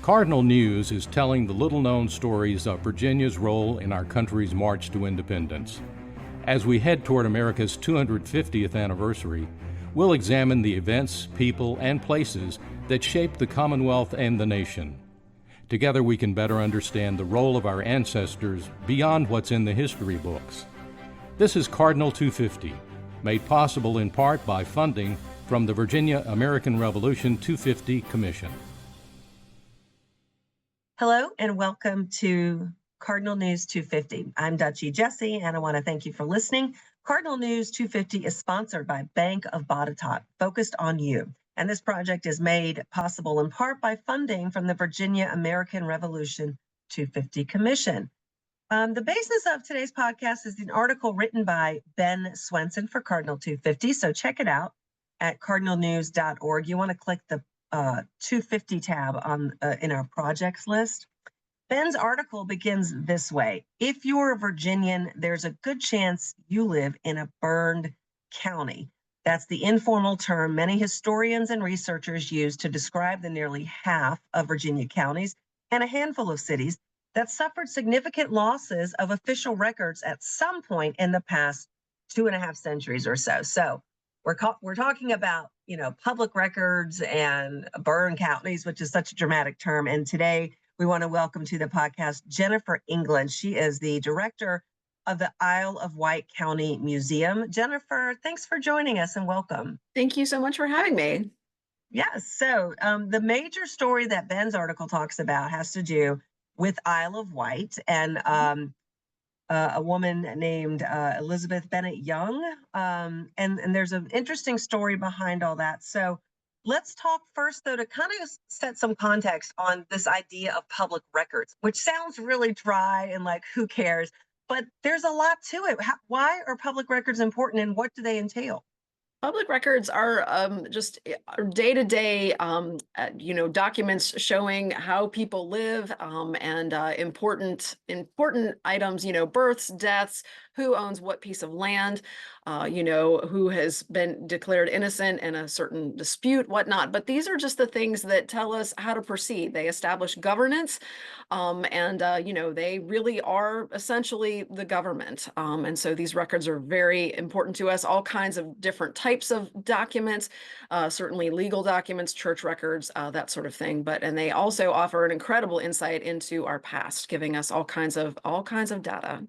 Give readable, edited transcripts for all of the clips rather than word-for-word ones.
Cardinal News is telling the little-known stories of Virginia's role in our country's march to independence. As we head toward America's 250th anniversary, we'll examine the events, people, and places that shaped the Commonwealth and the nation. Together we can better understand the role of our ancestors beyond what's in the history books. This is Cardinal 250, made possible in part by funding from the Virginia American Revolution 250 Commission. Hello and welcome to Cardinal News 250. I'm Dutchie Jessee and I want to thank you for listening. Cardinal News 250 is sponsored by Bank of Botetourt, focused on you. And this project is made possible in part by funding from the Virginia American Revolution 250 Commission. The basis of today's podcast is an article written by Ben Swenson for Cardinal 250. So check it out at cardinalnews.org. You want to click the 250 tab on in our projects list. Ben's article begins this way. If you're a Virginian, there's a good chance you live in a burned county. That's the informal term many historians and researchers use to describe the nearly half of Virginia counties and a handful of cities that suffered significant losses of official records at some point in the past 2.5 centuries or so. So we're talking about, public records and burn counties, which is such a dramatic term. And today we want to welcome to the podcast Jennifer England. She is the director of the Isle of Wight County Museum. Jennifer, thanks for joining us and welcome. Thank you so much for having me. Yes. So the major story that Ben's article talks about has to do with Isle of Wight and a woman named Elizabeth Bennet Young. And there's an interesting story behind all that. So let's talk first, though, to kind of set some context on this idea of public records, which sounds really dry and like, who cares? But there's a lot to it. Why are public records important and what do they entail? Public records are just day-to-day, documents showing how people live and important items, births, deaths, who owns what piece of land, who has been declared innocent in a certain dispute, whatnot. But these are just the things that tell us how to proceed. They establish governance they really are essentially the government. And so these records are very important to us, all kinds of different types of documents, certainly legal documents, church records, that sort of thing. And they also offer an incredible insight into our past, giving us all kinds of data.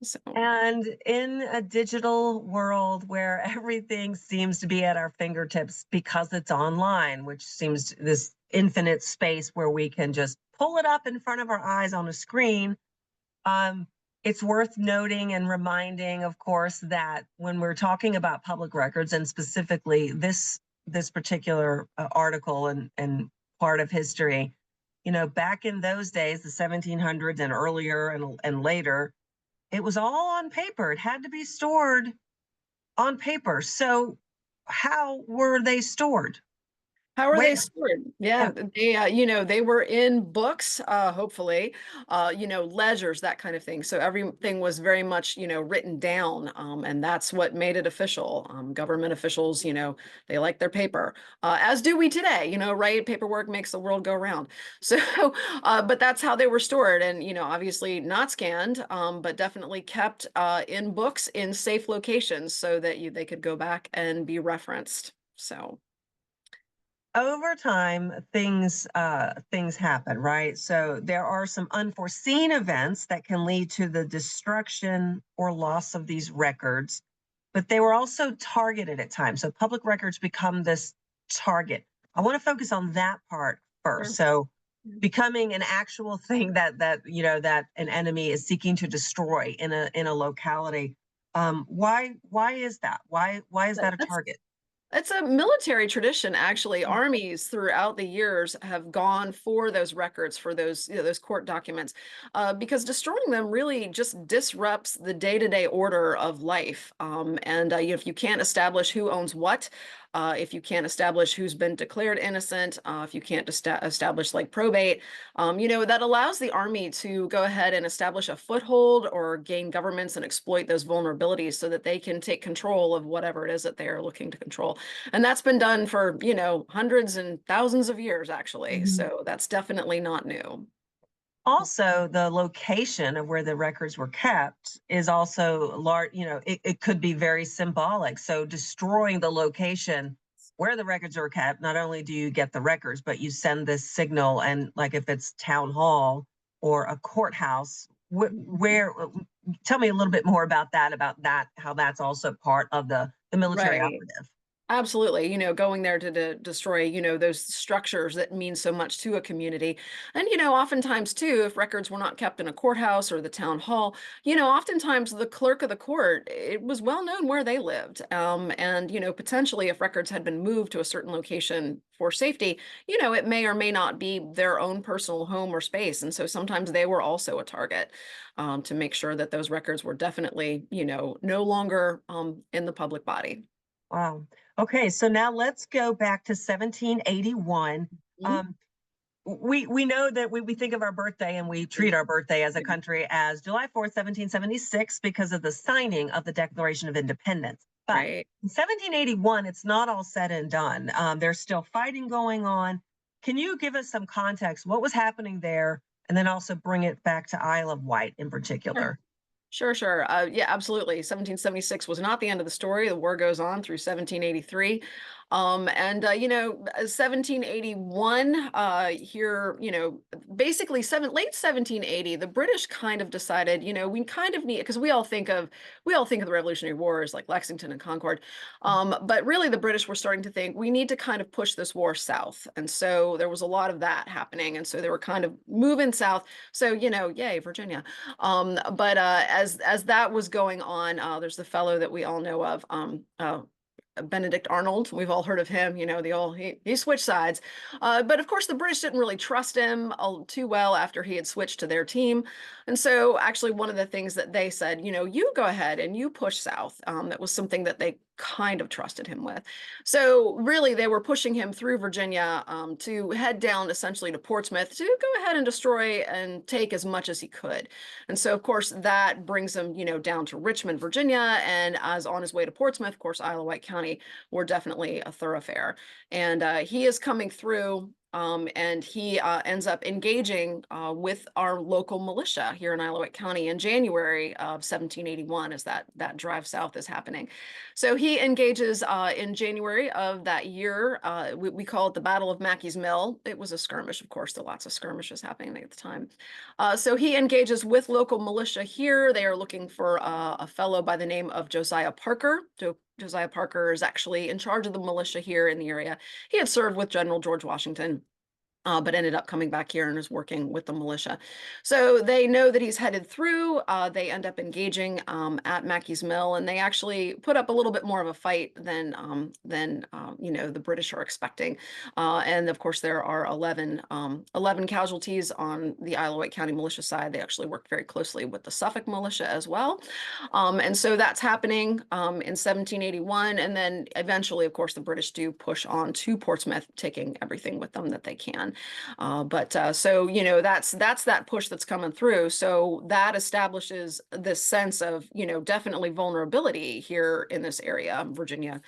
So. And in a digital world where everything seems to be at our fingertips because it's online, which seems this infinite space where we can just pull it up in front of our eyes on a screen, it's worth noting and reminding, of course, that when we're talking about public records and specifically this particular article and part of history, back in those days, the 1700s and earlier and later, it was all on paper. It had to be stored on paper. So how were they stored? How are they stored? Yeah, they were in books, hopefully, ledgers, that kind of thing. So everything was very much, written down, and that's what made it official. Government officials, they like their paper, as do we today, right? Paperwork makes the world go round. So, but that's how they were stored, and, obviously not scanned, but definitely kept in books in safe locations so that they could go back and be referenced. So. Over time, things happen, right? So there are some unforeseen events that can lead to the destruction or loss of these records, but they were also targeted at times. So public records become this target. I want to focus on that part first. So becoming an actual thing that an enemy is seeking to destroy in a locality. Why is that? Why is that a target? It's a military tradition, actually. Armies throughout the years have gone for those records, for those court documents, because destroying them really just disrupts the day-to-day order of life. If you can't establish who owns what, if you can't establish who's been declared innocent, if you can't establish like probate, that allows the Army to go ahead and establish a foothold or gain governments and exploit those vulnerabilities so that they can take control of whatever it is that they are looking to control. And that's been done for, hundreds and thousands of years, actually. So that's definitely not new. Also, the location of where the records were kept is also large, it could be very symbolic. So destroying the location where the records are kept, not only do you get the records, but you send this signal. And like if it's town hall or a courthouse, where tell me a little bit more about that, how that's also part of the military Right. operative. Absolutely. Going there to destroy, those structures that mean so much to a community. And, oftentimes too, if records were not kept in a courthouse or the town hall, oftentimes the clerk of the court, it was well known where they lived. And, potentially if records had been moved to a certain location for safety, it may or may not be their own personal home or space. And so sometimes they were also a target to make sure that those records were definitely, no longer in the public body. Wow. Okay, so now let's go back to 1781. Um, we know that we think of our birthday and we treat our birthday as a country as July 4th, 1776, because of the signing of the Declaration of Independence. But Right. in 1781, it's not all said and done. There's still fighting going on. Can you give us some context? What was happening there? And then also bring it back to Isle of Wight in particular. Sure. Yeah, absolutely. 1776 was not the end of the story. The war goes on through 1783. 1781, here, basically late 1780, the British kind of decided, we kind of need, because we all think of the Revolutionary Wars like Lexington and Concord. But really the British were starting to think we need to kind of push this war south. And so there was a lot of that happening. And so they were kind of moving south. So, yay, Virginia. But as that was going on, there's the fellow that we all know of, Benedict Arnold. We've all heard of him, he switched sides. But of course, the British didn't really trust him too well after he had switched to their team. And so actually one of the things that they said, you go ahead and you push south. That was something that they kind of trusted him with. So really they were pushing him through Virginia to head down essentially to Portsmouth to go ahead and destroy and take as much as he could. And so of course that brings him, down to Richmond, Virginia. And as on his way to Portsmouth, of course, Isle of Wight County were definitely a thoroughfare. And he is coming through and he ends up engaging with our local militia here in Isle of Wight County in January of 1781 as that drive south is happening. So he engages in January of that year. We call it the Battle of Mackey's Mill. It was a skirmish, of course, there were lots of skirmishes happening at the time. So he engages with local militia here. They are looking for a fellow by the name of Josiah Parker. Josiah Parker is actually in charge of the militia here in the area. He had served with General George Washington. But ended up coming back here and is working with the militia. So they know that he's headed through. They end up engaging at Mackey's Mill, and they actually put up a little bit more of a fight than the British are expecting. And of course, there are 11 casualties on the Isle of Wight County militia side. They actually worked very closely with the Suffolk militia as well. And so that's happening in 1781. And then eventually, of course, the British do push on to Portsmouth, taking everything with them that they can. So that's that push that's coming through. So that establishes this sense of definitely vulnerability here in this area, Virginia,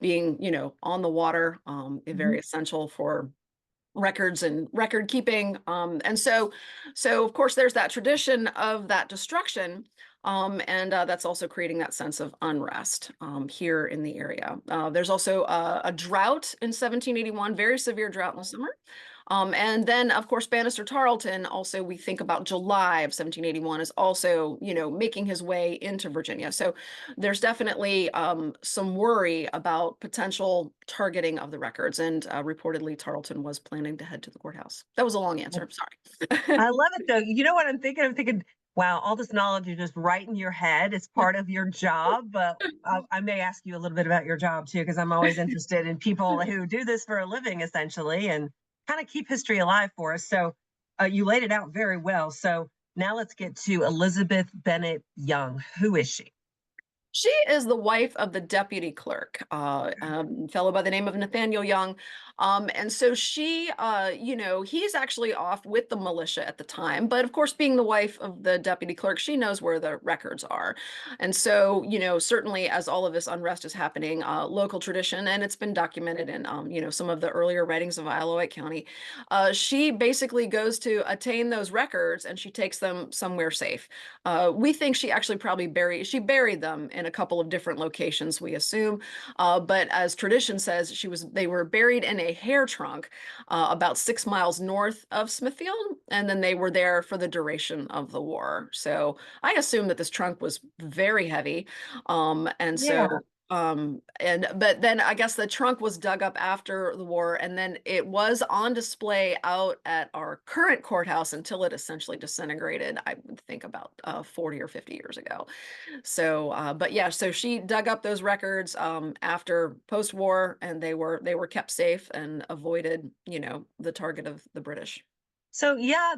being on the water, very essential for records and record keeping. And so of course there's that tradition of that destruction. And that's also creating that sense of unrest here in the area. There's also a drought in 1781, very severe drought in the summer. And then, of course, Banastre Tarleton, also we think about July of 1781 is also, making his way into Virginia. So there's definitely some worry about potential targeting of the records. And reportedly, Tarleton was planning to head to the courthouse. That was a long answer. I'm sorry. I love it, though. You know what I'm thinking? I'm thinking, wow, all this knowledge is just right in your head. It's part of your job. But I may ask you a little bit about your job, too, because I'm always interested in people who do this for a living, essentially, and kind of keep history alive for us. So you laid it out very well. So now let's get to Elizabeth Bennet Young. Who is she? She is the wife of the deputy clerk, fellow by the name of Nathaniel Young. And so she, he's actually off with the militia at the time. But of course, being the wife of the deputy clerk, she knows where the records are. And so, certainly as all of this unrest is happening, local tradition, and it's been documented in, some of the earlier writings of Wight County, she basically goes to attain those records and she takes them somewhere safe. We think she actually probably buried them in a couple of different locations, we assume. But as tradition says, they were buried in a hair trunk about 6 miles north of Smithfield, and then they were there for the duration of the war. So I assume that this trunk was very heavy. And Yeah. so but then I guess the trunk was dug up after the war, and then it was on display out at our current courthouse until it essentially disintegrated, I would think about 40 or 50 years ago. So, but yeah, so she dug up those records after post-war, and they were kept safe and avoided, the target of the British. So yeah,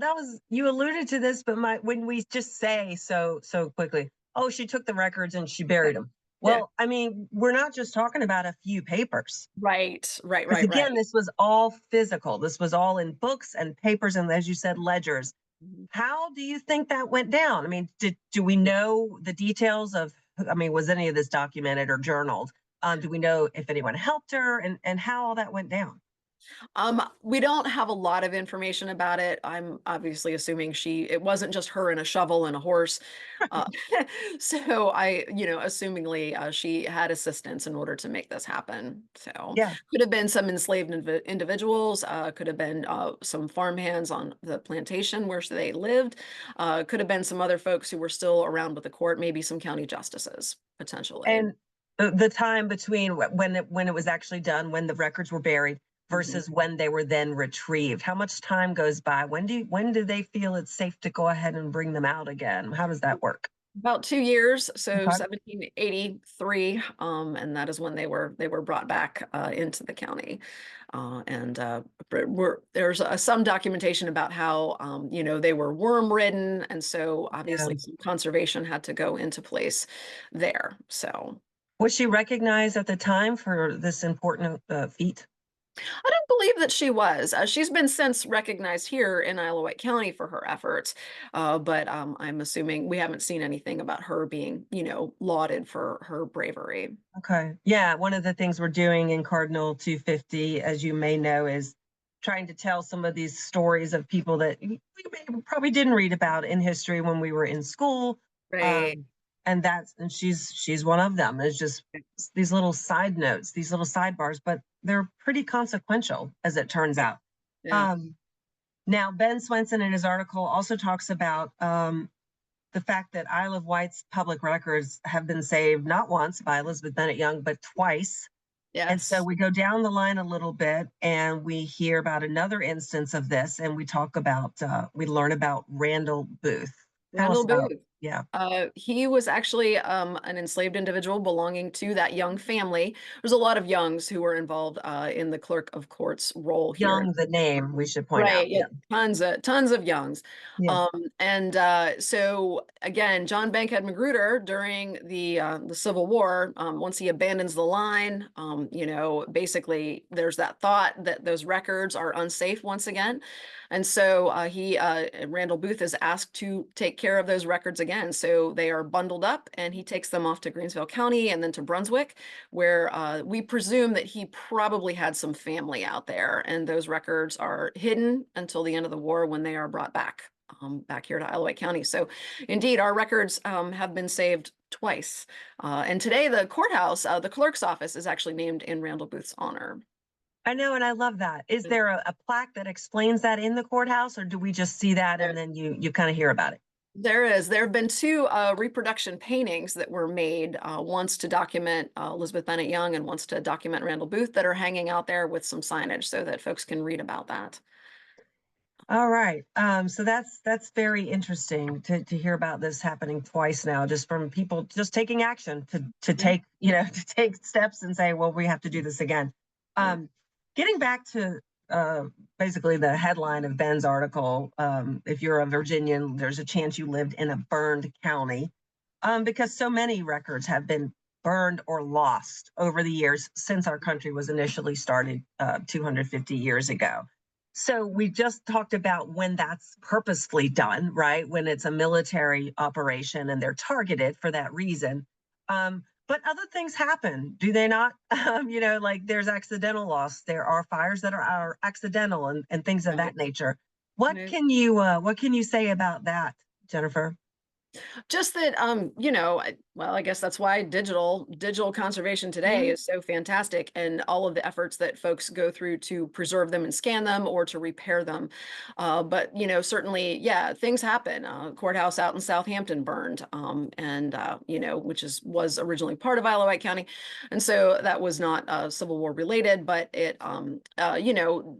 you alluded to this, but when we just say so quickly, oh, she took the records and she buried them. Yeah. Well, I mean, we're not just talking about a few papers. Right, right, Because right, right. again, this was all physical. This was all in books and papers and, as you said, ledgers. Mhm. How do you think that went down? I mean, do we know the details of, I mean, was any of this documented or journaled? Do we know if anyone helped her and how all that went down? We don't have a lot of information about it. I'm obviously assuming it wasn't just her and a shovel and a horse. Uh, so assumingly, she had assistance in order to make this happen. So Yeah. could have been some enslaved individuals, could have been some farmhands on the plantation where they lived, could have been some other folks who were still around with the court, maybe some county justices, potentially. And the time between when it was actually done, when the records were buried Mhm. versus when they were then retrieved, how much time goes by? When do they feel it's safe to go ahead and bring them out again? How does that work? About 2 years, so Okay. 1783, and that is when they were brought back into the county. And there's some documentation about how they were worm ridden, and so Yeah. obviously some conservation had to go into place there. So Was she recognized at the time for this important feat? I don't believe that she was. She's been since recognized here in Wight County for her efforts, but I'm assuming we haven't seen anything about her being, lauded for her bravery. Okay. Yeah, one of the things we're doing in Cardinal 250, as you may know, is trying to tell some of these stories of people that probably didn't read about in history when we were in school. Right. Um, and she's one of them. It's just these little side notes, these little sidebars, but they're pretty consequential, as it turns out. Yeah. Um, Now, Ben Swenson in his article also talks about the fact that Isle of Wight's public records have been saved not once by Elizabeth Bennet Young, but twice. And so Yes. we go down the line a little bit and we hear about another instance of this, and we learn about Randall Booth. Tell us Randall about, Booth. yeah, He was actually an enslaved individual belonging to that Young family. There's a lot of Youngs who were involved in the clerk of court's role here. Young, the name we should point out. Right, yeah, Yeah, tons of Youngs. yeah, And so again, John Bankhead Magruder during the Civil War, once he abandons the line, basically there's that thought that those records are unsafe once again. And so Randall Booth is asked to take care of those records again. So they are bundled up and he takes them off to Greensville County and then to Brunswick, where we presume that he probably had some family out there, and those records are hidden until the end of the war when they are brought back here to Wight County. So indeed, our records have been saved twice. And today the courthouse, the clerk's office is actually named in Randall Booth's honor. I know, and I love that. Is there a plaque that explains that in the courthouse, or do we just see that and then you kind of hear about it? There is. There have been two reproduction paintings that were made, once to document Elizabeth Bennet Young and once to document Randall Booth, that are hanging out there with some signage so that folks can read about that. All right. So that's very interesting to hear about this happening twice now, just from people just taking action to Yeah, take, to take steps and say, well, we have to do this again. yeah. Getting back to basically the headline of Ben's article, if you're a Virginian, there's a chance you lived in a burned county. because so many records have been burned or lost over the years since our country was initially started 250 years ago. So we just talked about when that's purposefully done, right? When it's a military operation and they're targeted for that reason. But other things happen, do they not? Like there's accidental loss. There are fires that are accidental and things of that Right. nature. Right. What can you say about that, Jennifer? Just that, well, I guess that's why digital conservation today Mhm. is so fantastic, and all of the efforts that folks go through to preserve them and scan them or to repair them. But certainly, yeah, things happen. Courthouse out in Southampton burned, and which was originally part of Isle of Wight County, and so that was not Civil War related, but it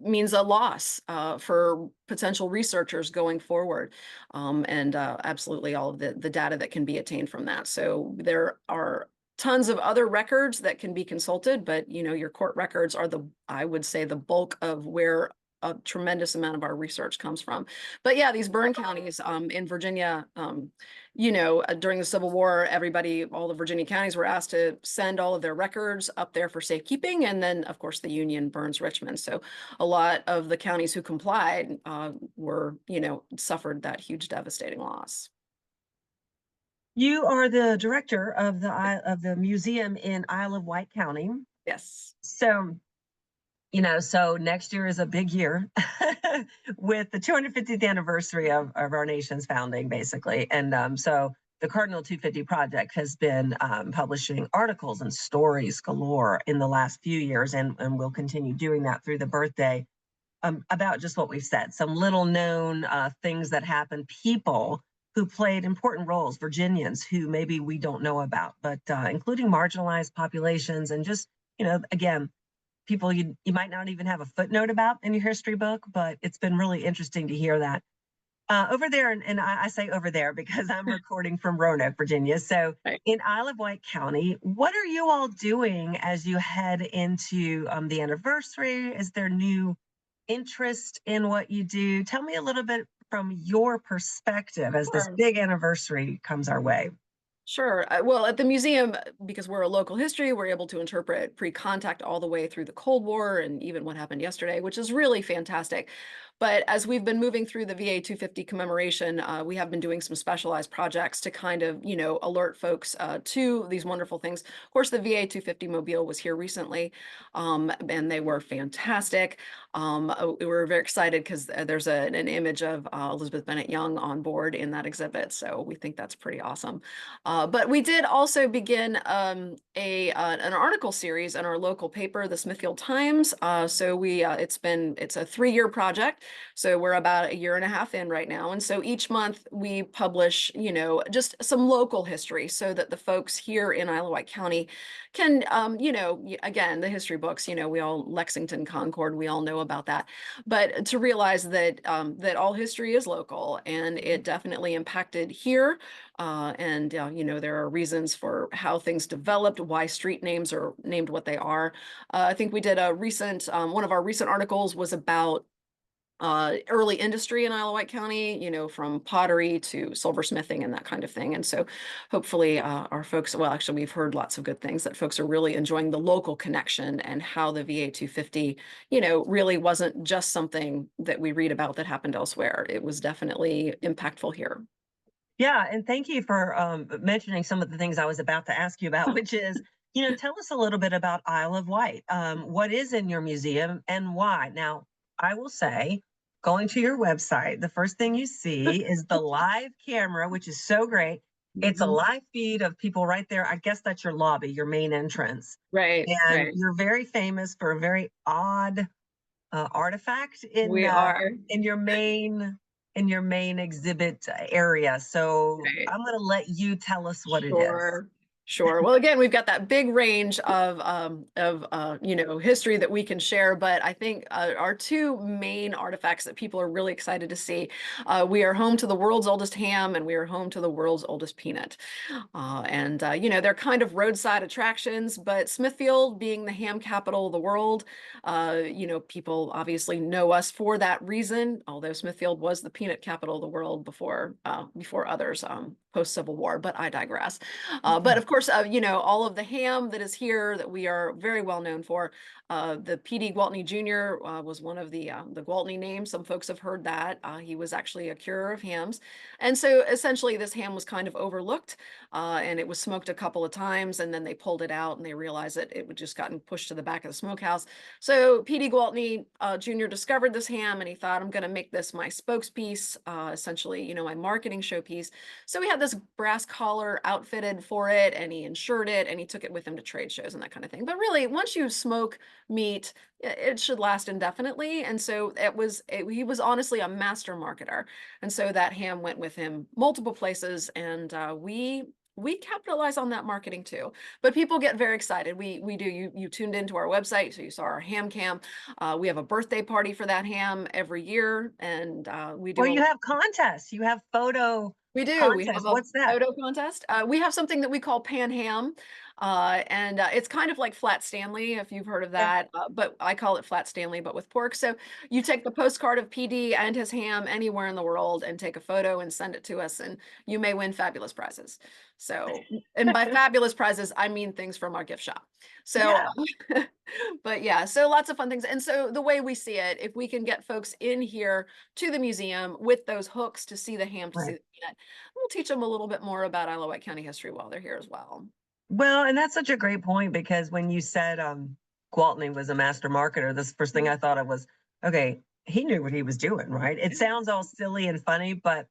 means a loss for potential researchers going forward, and absolutely all of the data that can be attained from that. So there are tons of other records that can be consulted, but your court records are I would say, the bulk of where a tremendous amount of our research comes from. But yeah, these burn counties in Virginia, during the Civil War, all the Virginia counties were asked to send all of their records up there for safekeeping. And then, of course, the Union burns Richmond. So a lot of the counties who complied suffered that huge devastating loss. You are the director of the museum in Isle of Wight County. Yes. So, so next year is a big year with the 250th anniversary of our nation's founding, basically. And so the Cardinal 250 Project has been publishing articles and stories galore in the last few years, and will continue doing that through the birthday, about just what we've said, some little known things that happen, people who played important roles, Virginians who maybe we don't know about, but including marginalized populations and just, again, people you might not even have a footnote about in your history book, but it's been really interesting to hear that. Over there, and I say over there because I'm recording from Roanoke, Virginia. So Right. in Isle of Wight County, what are you all doing as you head into the anniversary? Is there new interest in what you do? Tell me a little bit from your perspective as this Sure. big anniversary comes our way. Sure. Well, at the museum, because we're a local history, we're able to interpret pre-contact all the way through the Cold War and even what happened yesterday, which is really fantastic. But as we've been moving through the VA 250 commemoration, we have been doing some specialized projects to kind of, alert folks to these wonderful things. Of course, the VA 250 mobile was here recently, and they were fantastic. We were very excited because there's an image of Elizabeth Bennet Young on board in that exhibit. So we think that's pretty awesome. But we did also begin an article series in our local paper, the Smithfield Times. So it's a 3-year project. So we're about a year and a half in right now. And so each month we publish, just some local history so that the folks here in Isle of Wight County can, again, the history books, Lexington, Concord, we all know about that. But to realize that all history is local and it definitely impacted here. And there are reasons for how things developed, why street names are named what they are. I think we did one of our recent articles was about early industry in Isle of Wight County, from pottery to silversmithing and that kind of thing. And so hopefully our folks, well, actually, we've heard lots of good things that folks are really enjoying the local connection and how the VA 250, really wasn't just something that we read about that happened elsewhere. It was definitely impactful here. Yeah, and thank you for mentioning some of the things I was about to ask you about, which is, tell us a little bit about Isle of Wight. What is in your museum and why? Now, I will say, going to your website, the first thing you see is the live camera, which is so great. It's a Mhm. live feed of people right there. I guess that's your lobby, your main entrance. Right, And right. you're very famous for a very odd artifact We are. in your main exhibit area. So Right. I'm going to let you tell us what it is. Sure. Sure. Well, again, we've got that big range of history that we can share. But I think our two main artifacts that people are really excited to see, we are home to the world's oldest ham, and we are home to the world's oldest peanut. They're kind of roadside attractions, but Smithfield being the ham capital of the world, people obviously know us for that reason, although Smithfield was the peanut capital of the world before others post-Civil War, but I digress. But of course, all of the ham that is here that we are very well known for. The P.D. Gwaltney Jr. Was one of the Gwaltney names. Some folks have heard that. He was actually a curer of hams. And so essentially this ham was kind of overlooked, and it was smoked a couple of times, and then they pulled it out and they realized that it had just gotten pushed to the back of the smokehouse. So P.D. Gwaltney Jr. discovered this ham, and he thought, I'm going to make this my spokespiece, essentially, my marketing showpiece. So we had this brass collar outfitted for it, and he insured it, and he took it with him to trade shows and that kind of thing. But really, once you smoke meat, it should last indefinitely. And so he was honestly a master marketer. And so that ham went with him multiple places, and we capitalize on that marketing too. But people get very excited. We do. You tuned into our website, so you saw our ham cam. We have a birthday party for that ham every year, and we do. Well, you have contests. You have photo. We do. Contest. We have a What's that? photo contest. We have something that we call Pan Ham, and it's kind of like Flat Stanley, if you've heard of that. But I call it Flat Stanley, but with pork. So you take the postcard of PD and his ham anywhere in the world and take a photo and send it to us, and you may win fabulous prizes. So, and by fabulous prizes, I mean things from our gift shop. So, but yeah, so lots of fun things. And so the way we see it, if we can get folks in here to the museum with those hooks to see the ham, to see the peanut, we'll teach them a little bit more about Isle of Wight County history while they're here as well. Well, and that's such a great point, because when you said Gwaltney was a master marketer, this first thing I thought of was, okay, he knew what he was doing, right? It sounds all silly and funny, but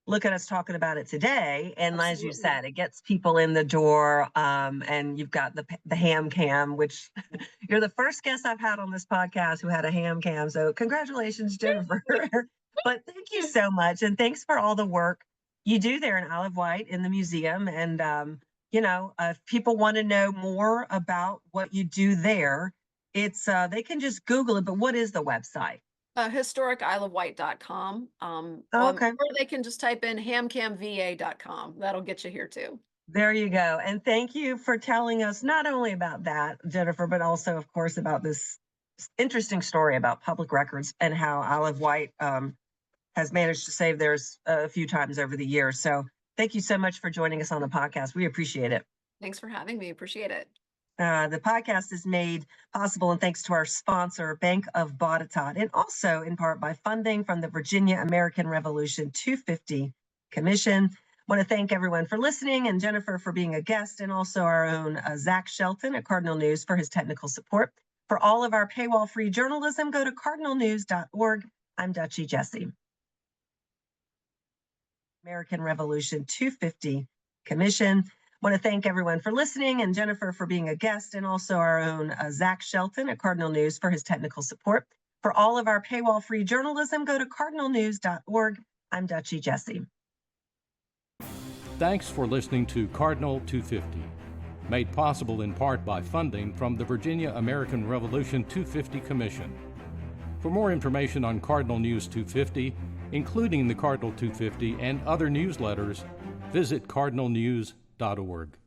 look at us talking about it today. And Absolutely. As you said, it gets people in the door. And you've got the ham cam, which you're the first guest I've had on this podcast who had a ham cam. So congratulations, Jennifer. But thank you so much. And thanks for all the work you do there in Isle of Wight in the museum. And, if people want to know more about what you do there, it's they can just Google it. But what is the website? HistoricIsleofWight.com. Okay. Or they can just type in hamcamva.com. That'll get you here too. There you go. And thank you for telling us not only about that, Jennifer, but also, of course, about this interesting story about public records and how Isle of Wight has managed to save theirs a few times over the years. So thank you so much for joining us on the podcast. We appreciate it. Thanks for having me. Appreciate it. The podcast is made possible and thanks to our sponsor, Bank of Botetourt, and also in part by funding from the Virginia American Revolution 250 Commission. I want to thank everyone for listening, and Jennifer for being a guest, and also our own Zach Shelton at Cardinal News for his technical support. For all of our paywall-free journalism, go to cardinalnews.org. I'm Dutchie Jessee. American Revolution 250 Commission. I want to thank everyone for listening, and Jennifer for being a guest, and also our own Zach Shelton at Cardinal News for his technical support. For all of our paywall-free journalism, go to cardinalnews.org. I'm Dutchie Jessee. Thanks for listening to Cardinal 250, made possible in part by funding from the Virginia American Revolution 250 Commission. For more information on Cardinal News 250, including the Cardinal 250 and other newsletters, visit cardinalnews.org.